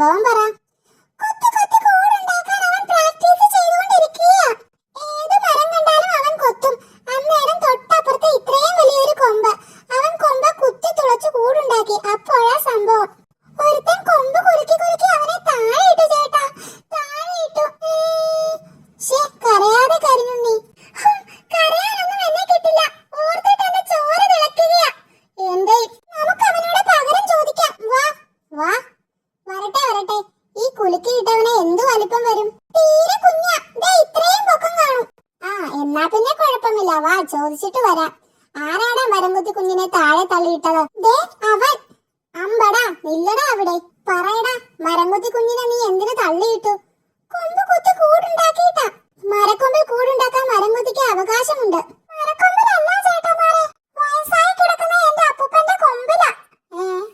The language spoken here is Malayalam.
സംഭവം പറ. കുത്തി കുത്തി കൂടുണ്ടാക്കാൻ അവൻ പ്രാക്ടീസ് ചെയ്തുകൊണ്ടിരിക്കുകയാ. ഏത് മരം കണ്ടാലും അവൻ കൊത്തും. അന്നേരം തൊട്ടപ്പുറത്ത് ഇത്രയും വലിയൊരു കൊമ്പ്. അവൻ കൊമ്പ് കുത്തി തുളച്ചു കൂടുണ്ടാക്കി. അപ്പോഴാ സംഭവം. ഒരുത്തൻ കൊമ്പ് കുലുക്കി കുലുക്കി അവനെ താഴെ ഇട്ടു ചേട്ടാ, താഴെ ഇട്ടു. കരയാതെ കരിഞ്ഞുണ്ണി. കരയാനൊന്നും എന്നെ കിട്ടില്ല. ഓർത്തിട്ട് എന്റെ ചോര തിളക്കുകയാ. എന്തേ, നമുക്ക് അവനോട് പകരം ചോദിക്കാം. വാ വാ, വരട്ടെ വരട്ടെ. ഈ കുലുക്കി ഇട്ടവനെ എന്തു വലിപ്പം വരും? തീരെ കുഞ്ഞാ, ദേ ഇത്രയും പൊക്കം കാണും. ആ, എന്നാ പിന്നെ കുഴപ്പമില്ല. വാ, ചോദിച്ചിട്ട് വരാം. ആരാടാ മരംകുത്തി കുഞ്ഞിനെ താഴെ തള്ളിയിട്ടത്? ദേ അവൻ. അമ്പടാ, നില്ലടാ അവിടെ. പറയടാ, മരംകുത്തി കുഞ്ഞിനെ നീ എന്തിനു തള്ളി?